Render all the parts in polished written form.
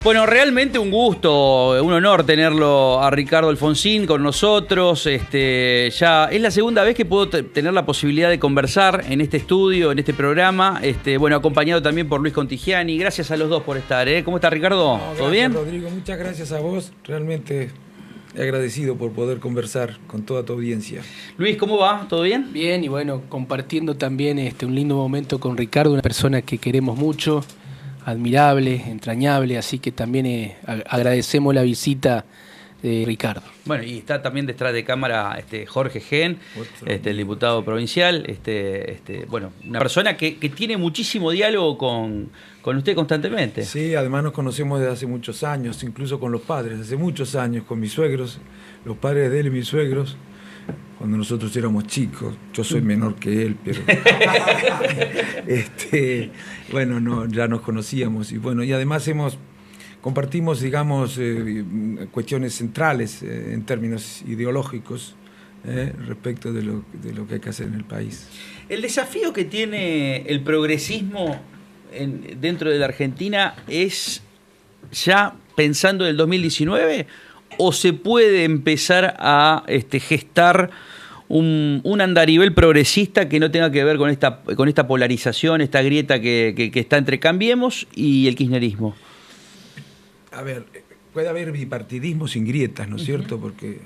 Bueno, realmente un gusto, un honor tenerlo a Ricardo Alfonsín con nosotros. Ya es la segunda vez que puedo tener la posibilidad de conversar en este estudio, en este programa. Bueno, acompañado también por Luis Contigiani. Gracias a los dos por estar. ¿Cómo está, Ricardo? No, ¿Todo bien? Rodrigo, muchas gracias a vos. Realmente agradecido por poder conversar con toda tu audiencia. Luis, ¿cómo va? ¿Todo bien? Bien, y bueno, compartiendo también un lindo momento con Ricardo, una persona que queremos mucho, admirable, entrañable, así que también agradecemos la visita de Ricardo. Bueno, y está también detrás de cámara Jorge Gen, el diputado provincial, bueno, una persona que tiene muchísimo diálogo con usted constantemente. Sí, además nos conocemos desde hace muchos años, incluso con los padres, hace muchos años, con mis suegros, los padres de él y mis suegros, cuando nosotros éramos chicos. Yo soy menor que él, pero bueno, no, ya nos conocíamos y bueno, y además compartimos, digamos, cuestiones centrales en términos ideológicos respecto de lo que hay que hacer en el país. El desafío que tiene el progresismo dentro de la Argentina es ya pensando en el 2019, o se puede empezar a gestar un andarivel progresista que no tenga que ver con esta polarización, esta grieta que está entre Cambiemos y el kirchnerismo. A ver, puede haber bipartidismo sin grietas, ¿no es cierto? Porque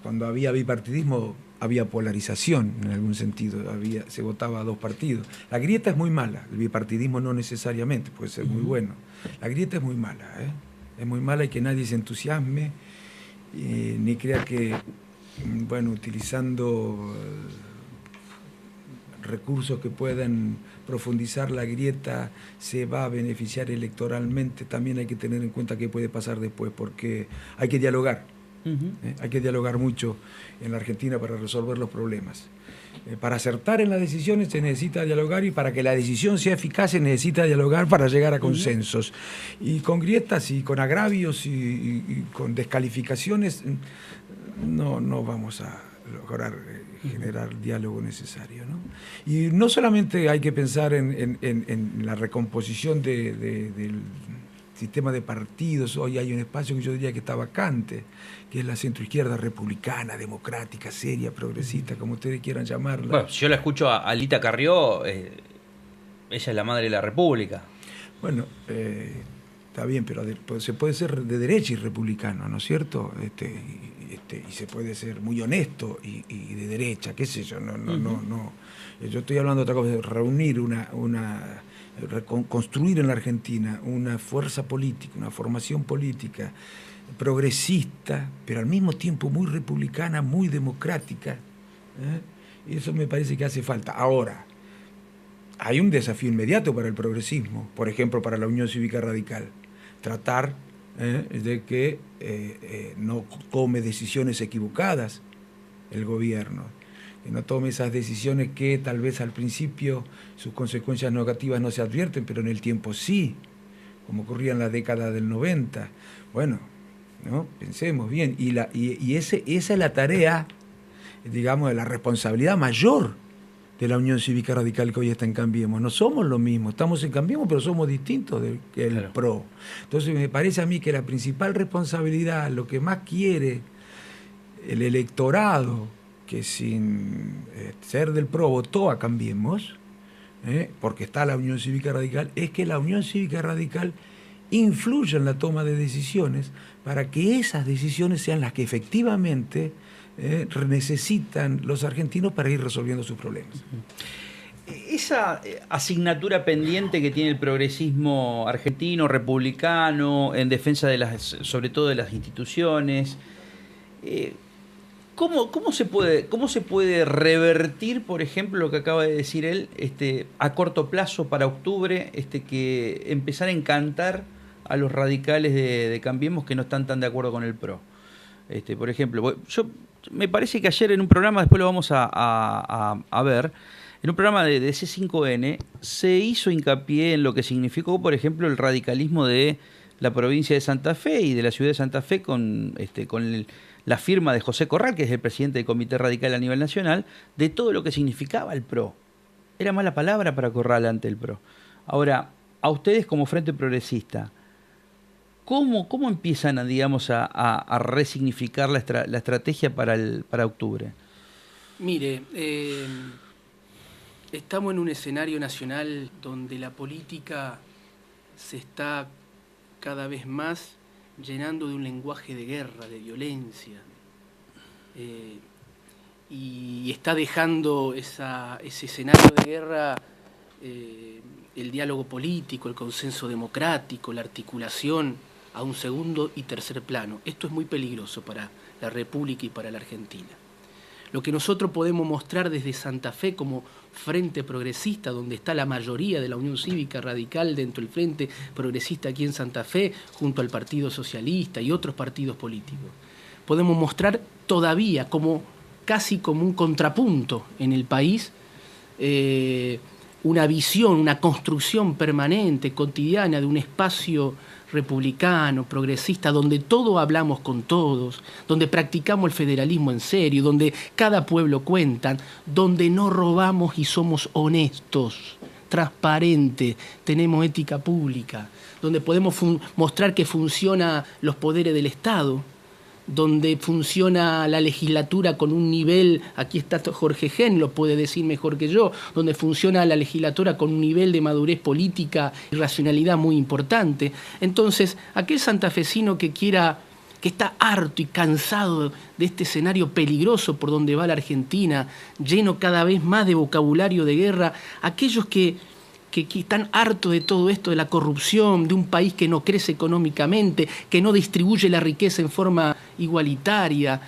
cuando había bipartidismo había polarización en algún sentido, se votaba a dos partidos. La grieta es muy mala, el bipartidismo no necesariamente, puede ser muy bueno. La grieta es muy mala, es muy mala y que nadie se entusiasme, ni crea que, bueno, utilizando recursos que puedan profundizar la grieta se va a beneficiar electoralmente. También hay que tener en cuenta qué puede pasar después, porque hay que dialogar. Hay que dialogar mucho en la Argentina para resolver los problemas. Para acertar en las decisiones se necesita dialogar, y para que la decisión sea eficaz se necesita dialogar para llegar a consensos. Y con grietas y con agravios y con descalificaciones no vamos a lograr generar el diálogo necesario, ¿no? Y no solamente hay que pensar en la recomposición del sistema de partidos. Hoy hay un espacio que yo diría que está vacante, que es la centroizquierda republicana, democrática, seria, progresista, como ustedes quieran llamarla. Bueno, si yo la escucho a Alita Carrió, ella es la madre de la República. Bueno, está bien, pero se puede ser de derecha y republicano, ¿no es cierto? Y se puede ser muy honesto y de derecha, qué sé yo, no. Yo estoy hablando de otra cosa, de reunir construir en la Argentina una fuerza política, una formación política progresista, pero al mismo tiempo muy republicana, muy democrática. Y eso me parece que hace falta. Ahora, hay un desafío inmediato para el progresismo, por ejemplo, para la Unión Cívica Radical. Tratar de que no tome decisiones equivocadas el gobierno, que no tome esas decisiones que tal vez al principio sus consecuencias negativas no se advierten, pero en el tiempo sí, como ocurría en la década del 90. Bueno, ¿no? Pensemos bien, esa es la tarea, digamos, de la responsabilidad mayor de la Unión Cívica Radical que hoy está en Cambiemos. No somos lo mismo, estamos en Cambiemos, pero somos distintos del claro. PRO. Entonces me parece a mí que la principal responsabilidad, lo que más quiere el electorado, que sin ser del PRO votó a Cambiemos, porque está la Unión Cívica Radical, es que la Unión Cívica Radical influya en la toma de decisiones para que esas decisiones sean las que efectivamente necesitan los argentinos para ir resolviendo sus problemas. Esa asignatura pendiente que tiene el progresismo argentino, republicano, en defensa sobre todo de las instituciones, ¿cómo se puede revertir, por ejemplo, lo que acaba de decir él, a corto plazo para octubre, que empezar a encantar a los radicales de Cambiemos que no están tan de acuerdo con el PRO? Por ejemplo, me parece que ayer en un programa, después lo vamos a ver, en un programa de C5N se hizo hincapié en lo que significó, por ejemplo, el radicalismo de la provincia de Santa Fe y de la ciudad de Santa Fe con la firma de José Corral, que es el presidente del Comité Radical a nivel nacional, de todo lo que significaba el PRO. Era mala palabra para Corral ante el PRO. Ahora, a ustedes como Frente Progresista, ¿Cómo empiezan, digamos, a resignificar la estrategia para octubre? Mire, estamos en un escenario nacional donde la política se está cada vez más llenando de un lenguaje de guerra, de violencia, y está dejando ese escenario de guerra el diálogo político, el consenso democrático, la articulación a un segundo y tercer plano. Esto es muy peligroso para la República y para la Argentina. Lo que nosotros podemos mostrar desde Santa Fe como Frente Progresista, donde está la mayoría de la Unión Cívica Radical dentro del Frente Progresista aquí en Santa Fe, junto al Partido Socialista y otros partidos políticos, podemos mostrar todavía casi como un contrapunto en el país, una visión, una construcción permanente, cotidiana de un espacio republicano, progresista, donde todos hablamos con todos, donde practicamos el federalismo en serio, donde cada pueblo cuenta, donde no robamos y somos honestos, transparentes, tenemos ética pública, donde podemos mostrar que funcionan los poderes del Estado, donde funciona la legislatura con un nivel, aquí está Jorge Gen, lo puede decir mejor que yo, donde funciona la legislatura con un nivel de madurez política y racionalidad muy importante. Entonces, aquel santafesino que está harto y cansado de este escenario peligroso por donde va la Argentina, lleno cada vez más de vocabulario de guerra, aquellos que están hartos de todo esto, de la corrupción, de un país que no crece económicamente, que no distribuye la riqueza en forma igualitaria,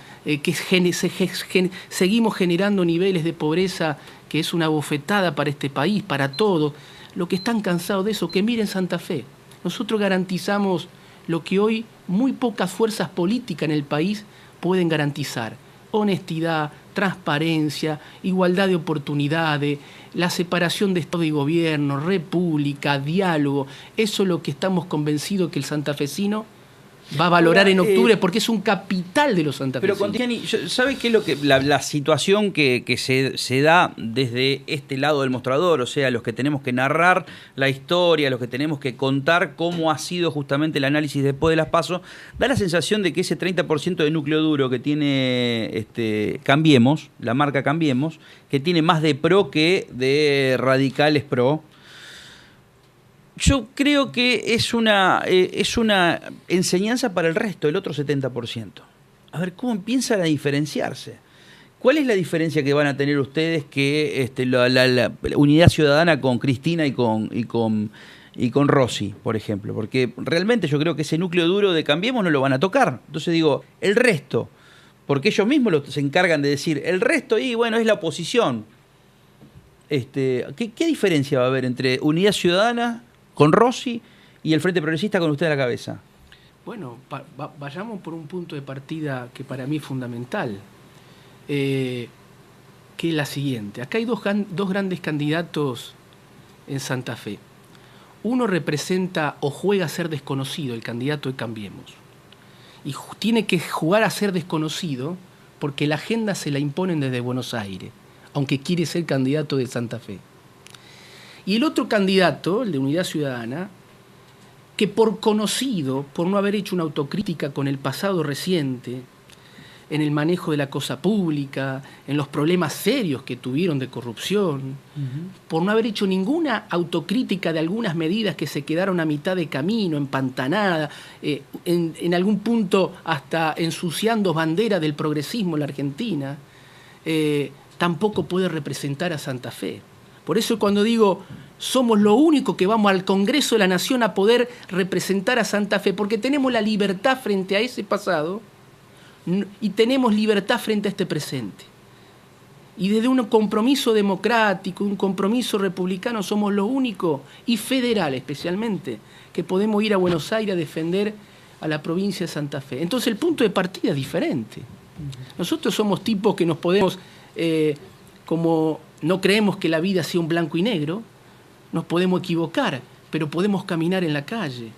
seguimos generando niveles de pobreza que es una bofetada para este país, para todos. Los que están cansados de eso, que miren Santa Fe. Nosotros garantizamos lo que hoy muy pocas fuerzas políticas en el país pueden garantizar: honestidad, transparencia, igualdad de oportunidades, la separación de Estado y Gobierno, república, diálogo. Eso es lo que estamos convencidos que el santafesino va a valorar en octubre, porque es un capital de los santafesinos. Pero Contiani, ¿sabe qué es lo que la situación que se da desde este lado del mostrador? O sea, los que tenemos que narrar la historia, los que tenemos que contar cómo ha sido justamente el análisis después de las PASO, da la sensación de que ese 30% de núcleo duro que tiene Cambiemos, la marca Cambiemos, que tiene más de pro que de radicales pro. Yo creo que es una enseñanza para el resto, el otro 70%. A ver, ¿cómo empiezan a diferenciarse? ¿Cuál es la diferencia que van a tener ustedes que la Unidad Ciudadana con Cristina y con Rossi, por ejemplo? Porque realmente yo creo que ese núcleo duro de Cambiemos no lo van a tocar. Entonces digo, el resto, porque ellos mismos se encargan de decir, el resto, y bueno, es la oposición. ¿Qué diferencia va a haber entre Unidad Ciudadana con Rossi y el Frente Progresista con usted a la cabeza? Bueno, vayamos por un punto de partida que para mí es fundamental, que es la siguiente. Acá hay dos grandes candidatos en Santa Fe. Uno representa o juega a ser desconocido, el candidato de Cambiemos. Y tiene que jugar a ser desconocido porque la agenda se la imponen desde Buenos Aires, aunque quiere ser candidato de Santa Fe. Y el otro candidato, el de Unidad Ciudadana, que por conocido, por no haber hecho una autocrítica con el pasado reciente, en el manejo de la cosa pública, en los problemas serios que tuvieron de corrupción, por no haber hecho ninguna autocrítica de algunas medidas que se quedaron a mitad de camino, empantanadas, en algún punto hasta ensuciando banderas del progresismo en la Argentina, tampoco puede representar a Santa Fe. Por eso cuando digo, somos lo único que vamos al Congreso de la Nación a poder representar a Santa Fe, porque tenemos la libertad frente a ese pasado y tenemos libertad frente a este presente. Y desde un compromiso democrático, un compromiso republicano, somos lo único, y federal especialmente, que podemos ir a Buenos Aires a defender a la provincia de Santa Fe. Entonces el punto de partida es diferente. Nosotros somos tipos que nos podemos, como no creemos que la vida sea un blanco y negro, nos podemos equivocar, pero podemos caminar en la calle,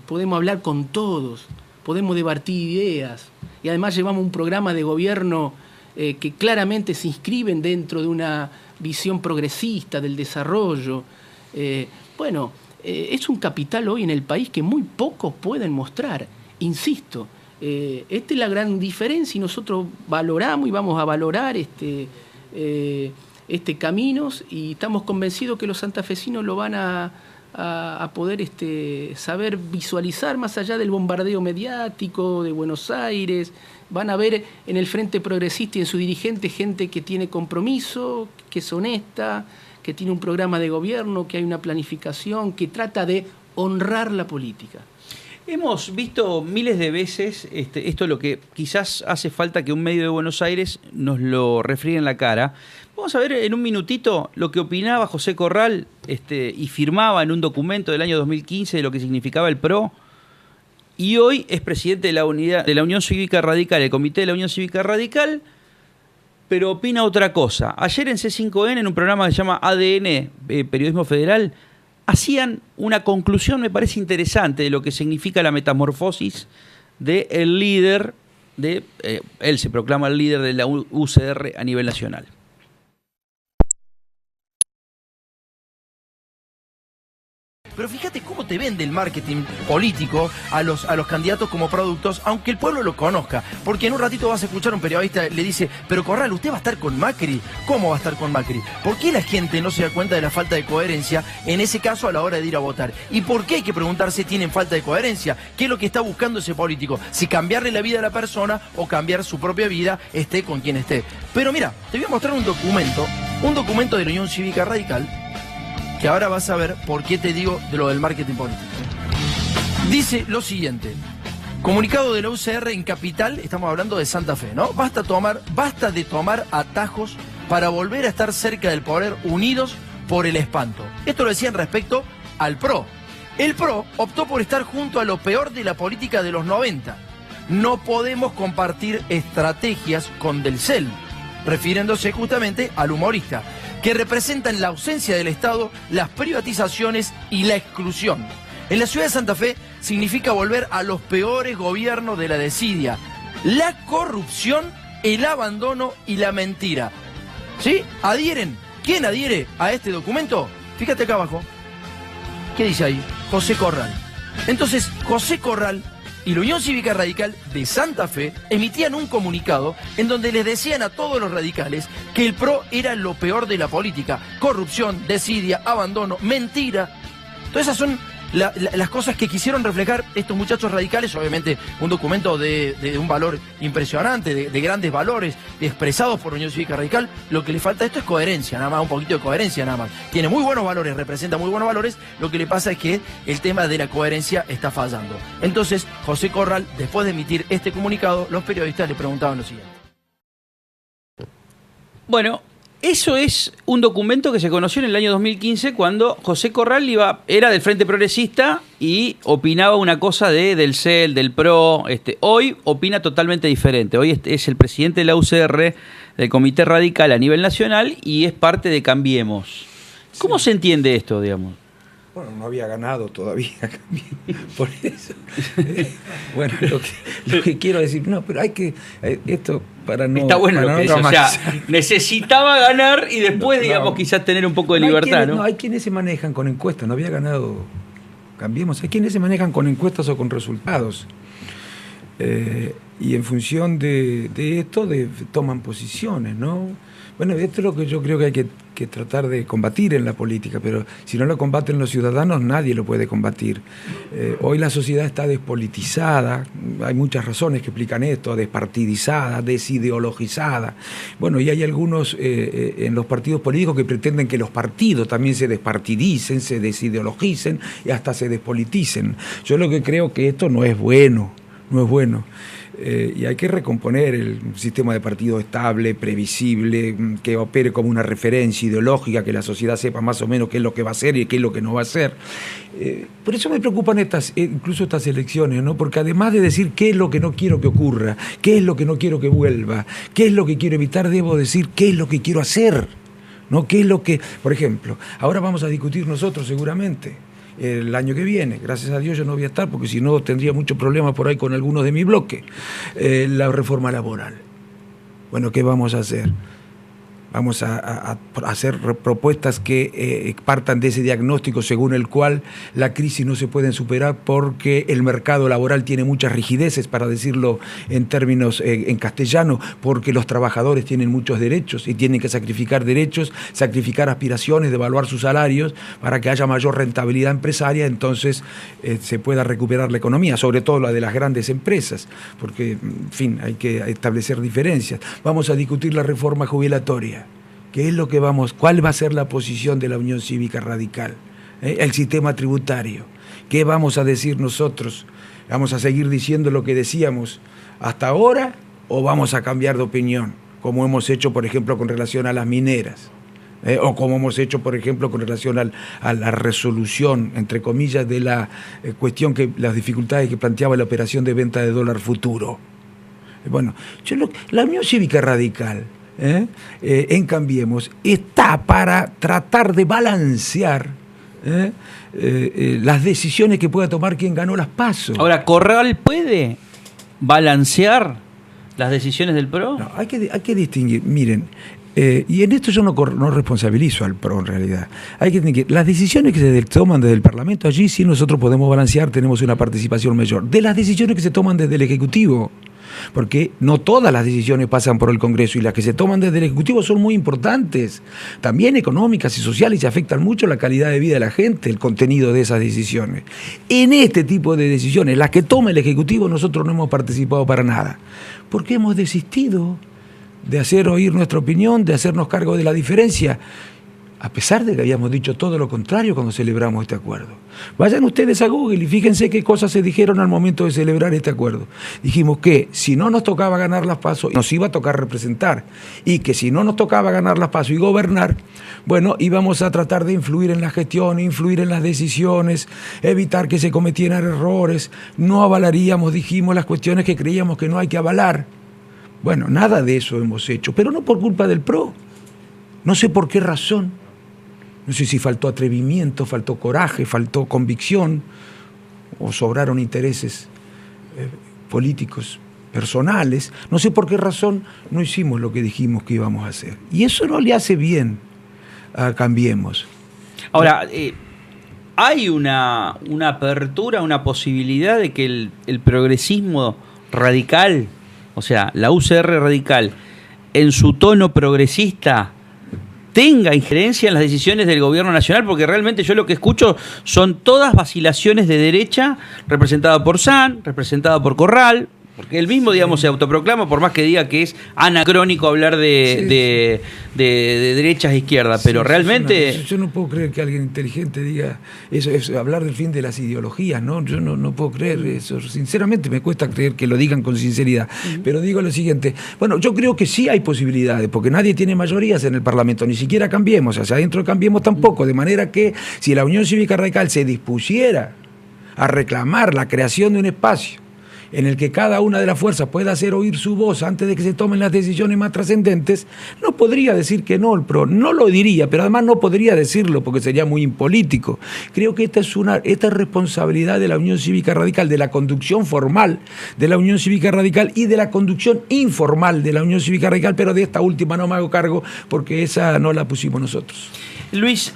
podemos hablar con todos, podemos debatir ideas, y además llevamos un programa de gobierno que claramente se inscriben dentro de una visión progresista del desarrollo. es un capital hoy en el país que muy pocos pueden mostrar. Insisto, esta es la gran diferencia y nosotros valoramos y vamos a valorar este caminos y estamos convencidos que los santafesinos lo van a poder saber visualizar más allá del bombardeo mediático de Buenos Aires. Van a ver en el Frente Progresista y en su dirigente gente que tiene compromiso, que es honesta, que tiene un programa de gobierno, que hay una planificación, que trata de honrar la política. Hemos visto miles de veces esto, lo que quizás hace falta que un medio de Buenos Aires nos lo refriegue en la cara. Vamos a ver en un minutito lo que opinaba José Corral y firmaba en un documento del año 2015 de lo que significaba el PRO. Y hoy es presidente de la Unión Cívica Radical, el Comité de la Unión Cívica Radical, pero opina otra cosa. Ayer en C5N, en un programa que se llama ADN, Periodismo Federal, hacían una conclusión, me parece interesante, de lo que significa la metamorfosis del líder, él se proclama el líder de la UCR a nivel nacional. Pero fíjate cómo te vende el marketing político a los candidatos como productos, aunque el pueblo lo conozca. Porque en un ratito vas a escuchar a un periodista, le dice, pero Corral, ¿usted va a estar con Macri? ¿Cómo va a estar con Macri? ¿Por qué la gente no se da cuenta de la falta de coherencia en ese caso a la hora de ir a votar? ¿Y por qué hay que preguntarse, ¿tienen falta de coherencia? ¿Qué es lo que está buscando ese político? Si cambiarle la vida a la persona o cambiar su propia vida, esté con quien esté. Pero mira, te voy a mostrar un documento de la Unión Cívica Radical, que ahora vas a ver por qué te digo de lo del marketing político. Dice lo siguiente: comunicado de la UCR en Capital, estamos hablando de Santa Fe, ¿no? Basta de tomar atajos para volver a estar cerca del poder, unidos por el espanto. Esto lo decían respecto al PRO. El PRO optó por estar junto a lo peor de la política de los 90. No podemos compartir estrategias con Del Cel, refiriéndose justamente al humorista, que representan la ausencia del Estado, las privatizaciones y la exclusión. En la ciudad de Santa Fe significa volver a los peores gobiernos de la desidia, la corrupción, el abandono y la mentira. ¿Sí? ¿Adhieren? ¿Quién adhiere a este documento? Fíjate acá abajo. ¿Qué dice ahí? José Corral. Entonces, José Corral y la Unión Cívica Radical de Santa Fe emitían un comunicado en donde les decían a todos los radicales que el PRO era lo peor de la política: corrupción, desidia, abandono, mentira. Todas esas son las cosas que quisieron reflejar estos muchachos radicales. Obviamente un documento de un valor impresionante, de grandes valores expresados por la Unión Cívica Radical. Lo que le falta a esto es coherencia, nada más, un poquito de coherencia nada más. Tiene muy buenos valores, representa muy buenos valores, lo que le pasa es que el tema de la coherencia está fallando. Entonces, José Corral, después de emitir este comunicado, los periodistas le preguntaban lo siguiente. Bueno, eso es un documento que se conoció en el año 2015 cuando José Corral era del Frente Progresista y opinaba una cosa del CEL, del PRO. Hoy opina totalmente diferente. Hoy es el presidente de la UCR, del Comité Radical a nivel nacional, y es parte de Cambiemos. ¿Cómo se entiende esto, digamos? Bueno, no había ganado todavía, por eso. Bueno, lo que quiero decir, no, pero hay que, esto para no... Está bueno lo que dice, o sea, necesitaba ganar y después, no, digamos, quizás tener un poco de libertad, ¿no? No, hay quienes se manejan con encuestas, no había ganado Cambiemos, hay quienes se manejan con encuestas o con resultados. Y en función de esto toman posiciones, ¿no? Bueno, esto es lo que yo creo que hay que tratar de combatir en la política, pero si no lo combaten los ciudadanos, nadie lo puede combatir. Hoy la sociedad está despolitizada, hay muchas razones que explican esto: despartidizada, desideologizada. Bueno, y hay algunos en los partidos políticos que pretenden que los partidos también se despartidicen, se desideologicen y hasta se despoliticen. Yo lo que creo que esto no es bueno, no es bueno. Y hay que recomponer el sistema de partido estable, previsible, que opere como una referencia ideológica, que la sociedad sepa más o menos qué es lo que va a hacer y qué es lo que no va a hacer. Por eso me preocupan incluso estas elecciones, ¿no? Porque además de decir qué es lo que no quiero que ocurra, qué es lo que no quiero que vuelva, qué es lo que quiero evitar, debo decir qué es lo que quiero hacer, ¿no? ¿Qué es lo que, por ejemplo, ahora vamos a discutir nosotros seguramente el año que viene? Gracias a Dios yo no voy a estar, porque si no tendría muchos problemas por ahí con algunos de mi bloque. La reforma laboral. Bueno, ¿qué vamos a hacer? Vamos a hacer propuestas que partan de ese diagnóstico según el cual la crisis no se puede superar porque el mercado laboral tiene muchas rigideces, para decirlo en términos en castellano, porque los trabajadores tienen muchos derechos y tienen que sacrificar derechos, sacrificar aspiraciones, devaluar sus salarios para que haya mayor rentabilidad empresaria, entonces se pueda recuperar la economía, sobre todo la de las grandes empresas, porque, en fin, hay que establecer diferencias. Vamos a discutir la reforma jubilatoria. ¿Qué es lo que cuál va a ser la posición de la Unión Cívica Radical? El sistema tributario. ¿Qué vamos a decir nosotros? ¿Vamos a seguir diciendo lo que decíamos hasta ahora o vamos a cambiar de opinión? Como hemos hecho, por ejemplo, con relación a las mineras. O como hemos hecho, por ejemplo, con relación a la resolución, entre comillas, de la cuestión, las dificultades que planteaba la operación de venta de dólar futuro. Bueno, la Unión Cívica Radical, en Cambiemos, está para tratar de balancear las decisiones que pueda tomar quien ganó las PASO. Ahora, ¿Corral puede balancear las decisiones del PRO? No, hay que distinguir, miren, y en esto yo no responsabilizo al PRO en realidad. Hay que distinguir las decisiones que se toman desde el Parlamento, allí sí nosotros podemos balancear, tenemos una participación mayor, de las decisiones que se toman desde el Ejecutivo. Porque no todas las decisiones pasan por el Congreso y las que se toman desde el Ejecutivo son muy importantes, también económicas y sociales, y afectan mucho la calidad de vida de la gente, el contenido de esas decisiones. En este tipo de decisiones, las que toma el Ejecutivo, nosotros no hemos participado para nada, porque hemos desistido de hacer oír nuestra opinión, de hacernos cargo de la diferencia, a pesar de que habíamos dicho todo lo contrario cuando celebramos este acuerdo. Vayan ustedes a Google y fíjense qué cosas se dijeron al momento de celebrar este acuerdo. Dijimos que si no nos tocaba ganar las PASO, nos iba a tocar representar, y que si no nos tocaba ganar las PASO y gobernar, bueno, íbamos a tratar de influir en la gestión, influir en las decisiones, evitar que se cometieran errores, no avalaríamos, dijimos, las cuestiones que creíamos que no hay que avalar. Bueno, nada de eso hemos hecho, pero no por culpa del PRO. No sé por qué razón. No sé si faltó atrevimiento, faltó coraje, faltó convicción, o sobraron intereses políticos, personales. No sé por qué razón no hicimos lo que dijimos que íbamos a hacer. Y eso no le hace bien a Cambiemos. Ahora, hay una apertura, una posibilidad de que el progresismo radical, o sea, la UCR radical, en su tono progresista, tenga injerencia en las decisiones del gobierno nacional, porque realmente yo lo que escucho son todas vacilaciones de derecha, representada por Sanz, representada por Corral, porque él mismo, digamos, se autoproclama, por más que diga que es anacrónico hablar de derechas e izquierdas, pero realmente... Yo no puedo creer que alguien inteligente diga eso, hablar del fin de las ideologías, ¿no? Yo no puedo creer eso, sinceramente me cuesta creer que lo digan con sinceridad, pero digo lo siguiente, bueno, yo creo que sí hay posibilidades, porque nadie tiene mayorías en el Parlamento, ni siquiera Cambiemos, hacia adentro de Cambiemos tampoco, de manera que si la Unión Cívica Radical se dispusiera a reclamar la creación de un espacio en el que cada una de las fuerzas pueda hacer oír su voz antes de que se tomen las decisiones más trascendentes, no podría decir que no el PRO, no lo diría, pero además no podría decirlo porque sería muy impolítico. Creo que esta es responsabilidad de la Unión Cívica Radical, de la conducción formal de la Unión Cívica Radical y de la conducción informal de la Unión Cívica Radical, pero de esta última no me hago cargo porque esa no la pusimos nosotros. Luis,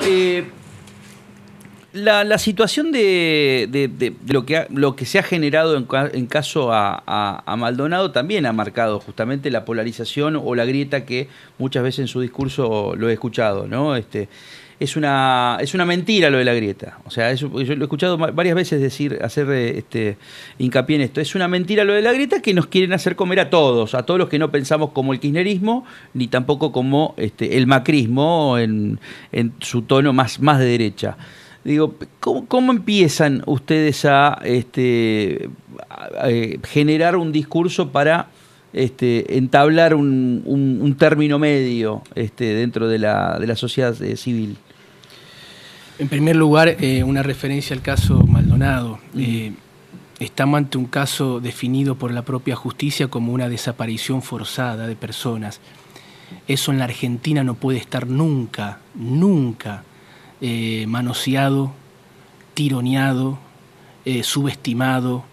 la situación de lo que se ha generado en caso a Maldonado también ha marcado justamente la polarización o la grieta que muchas veces en su discurso lo he escuchado, ¿no? Es una mentira lo de la grieta. O sea, yo lo he escuchado varias veces hacer hincapié en esto. Es una mentira lo de la grieta, que nos quieren hacer comer a todos los que no pensamos como el kirchnerismo, ni tampoco como el macrismo en su tono más de derecha. Digo, ¿cómo empiezan ustedes a generar un discurso para entablar un término medio dentro de la sociedad civil? En primer lugar, una referencia al caso Maldonado. Estamos ante un caso definido por la propia justicia como una desaparición forzada de personas. Eso en la Argentina no puede estar nunca manoseado, tironeado, subestimado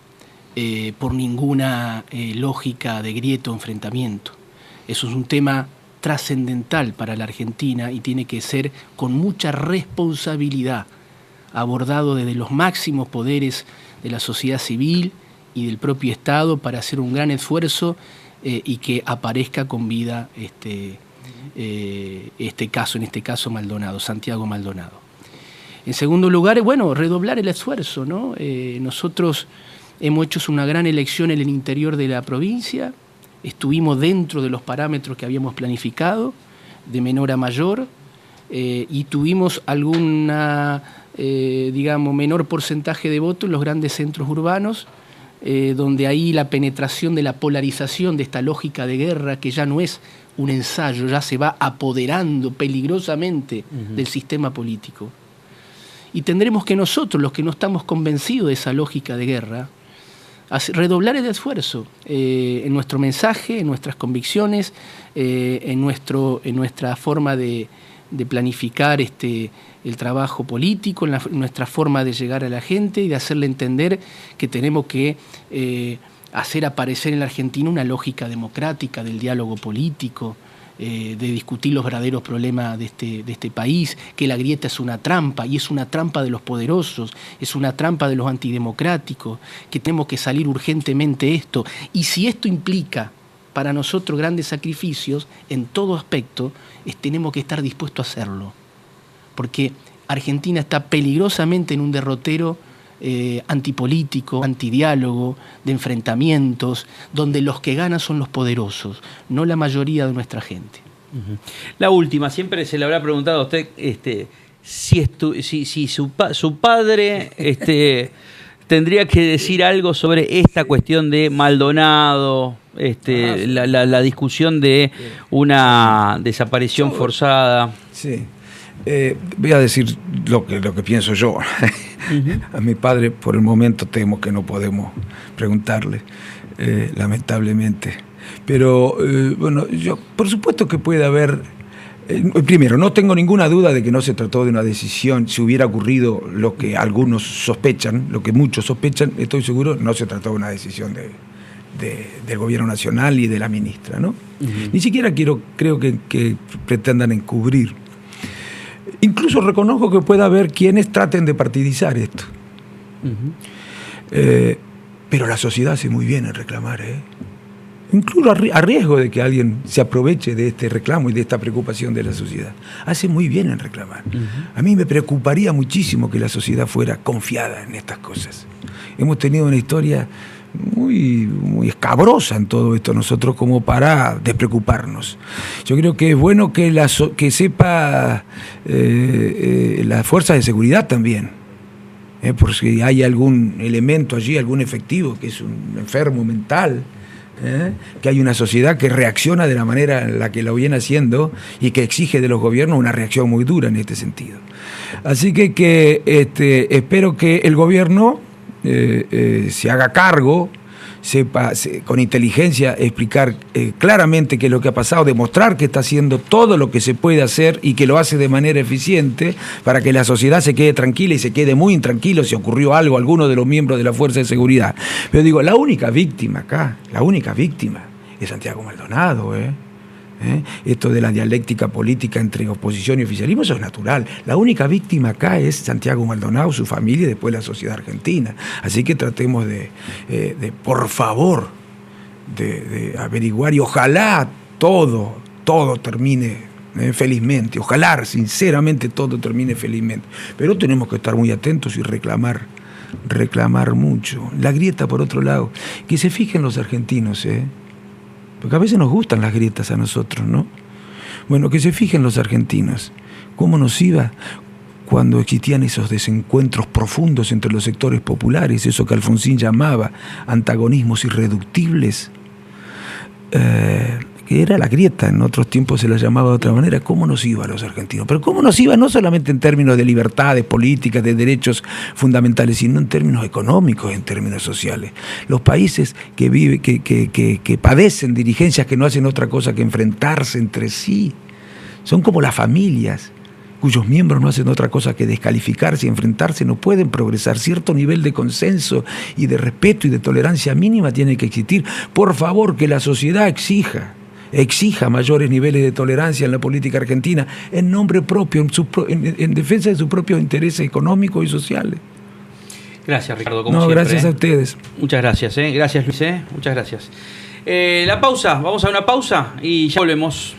por ninguna lógica de grieta o enfrentamiento. Eso es un tema trascendental para la Argentina y tiene que ser con mucha responsabilidad abordado desde los máximos poderes de la sociedad civil y del propio Estado para hacer un gran esfuerzo y que aparezca con vida en este caso Maldonado, Santiago Maldonado. En segundo lugar, bueno, redoblar el esfuerzo, ¿no? Nosotros hemos hecho una gran elección en el interior de la provincia, estuvimos dentro de los parámetros que habíamos planificado, de menor a mayor, y tuvimos alguna, menor porcentaje de votos en los grandes centros urbanos, donde ahí la penetración de la polarización de esta lógica de guerra, que ya no es un ensayo, ya se va apoderando peligrosamente del sistema político. Y tendremos que nosotros, los que no estamos convencidos de esa lógica de guerra, redoblar el esfuerzo en nuestro mensaje, en nuestras convicciones, en nuestra forma de planificar el trabajo político, en nuestra forma de llegar a la gente y de hacerle entender que tenemos que hacer aparecer en la Argentina una lógica democrática del diálogo político, de discutir los verdaderos problemas de este país, que la grieta es una trampa, y es una trampa de los poderosos, es una trampa de los antidemocráticos, que tenemos que salir urgentemente de esto. Y si esto implica para nosotros grandes sacrificios, en todo aspecto, tenemos que estar dispuestos a hacerlo. Porque Argentina está peligrosamente en un derrotero antipolítico, antidiálogo, de enfrentamientos, donde los que ganan son los poderosos, no la mayoría de nuestra gente. La última, siempre se le habrá preguntado a usted si su padre tendría que decir algo sobre esta cuestión de Maldonado, la discusión de una desaparición forzada. Sí. Voy a decir lo que pienso yo. A mi padre por el momento temo que no podemos preguntarle, lamentablemente. Pero bueno, yo por supuesto que puede haber. Primero, no tengo ninguna duda de que no se trató de una decisión. Si hubiera ocurrido lo que algunos sospechan, lo que muchos sospechan, estoy seguro, no se trató de una decisión del gobierno nacional y de la ministra, ¿no? Ni siquiera creo que pretendan encubrir. Incluso reconozco que pueda haber quienes traten de partidizar esto. Pero la sociedad hace muy bien en reclamar, incluso a riesgo de que alguien se aproveche de este reclamo y de esta preocupación de la sociedad. Hace muy bien en reclamar. A mí me preocuparía muchísimo que la sociedad fuera confiada en estas cosas. Hemos tenido una historia muy, muy escabrosa en todo esto nosotros como para despreocuparnos. Yo creo que es bueno que sepa las fuerzas de seguridad también, por si hay algún elemento allí, algún efectivo que es un enfermo mental, que hay una sociedad que reacciona de la manera en la que lo viene haciendo y que exige de los gobiernos una reacción muy dura en este sentido. Así que espero que el gobierno se haga cargo, sepa con inteligencia explicar claramente qué es lo que ha pasado, demostrar que está haciendo todo lo que se puede hacer y que lo hace de manera eficiente para que la sociedad se quede tranquila y se quede muy intranquilo si ocurrió algo a alguno de los miembros de la Fuerza de Seguridad. Pero digo, la única víctima acá, es Santiago Maldonado, Esto de la dialéctica política entre oposición y oficialismo, eso es natural. La única víctima acá es Santiago Maldonado, su familia y después la sociedad argentina. Así que tratemos por favor, de averiguar y ojalá todo termine felizmente. Ojalá, sinceramente, todo termine felizmente. Pero tenemos que estar muy atentos y reclamar mucho. La grieta, por otro lado, que se fijen los argentinos, porque a veces nos gustan las grietas a nosotros, ¿no? Bueno, que se fijen los argentinos. ¿Cómo nos iba cuando existían esos desencuentros profundos entre los sectores populares, eso que Alfonsín llamaba antagonismos irreductibles? Que era la grieta, en otros tiempos se la llamaba de otra manera. ¿Cómo nos iba a los argentinos? Pero ¿cómo nos iba no solamente en términos de libertades políticas, de derechos fundamentales, sino en términos económicos, en términos sociales? Los países que padecen dirigencias que no hacen otra cosa que enfrentarse entre sí, son como las familias, cuyos miembros no hacen otra cosa que descalificarse y enfrentarse, no pueden progresar. Cierto nivel de consenso y de respeto y de tolerancia mínima tiene que existir. Por favor, que la sociedad exija exija mayores niveles de tolerancia en la política argentina, en nombre propio, en defensa de sus propios intereses económicos y sociales. Gracias, Ricardo, como No, siempre. gracias a ustedes. Muchas gracias, Gracias, Luis, Muchas gracias. La pausa, vamos a una pausa y ya volvemos.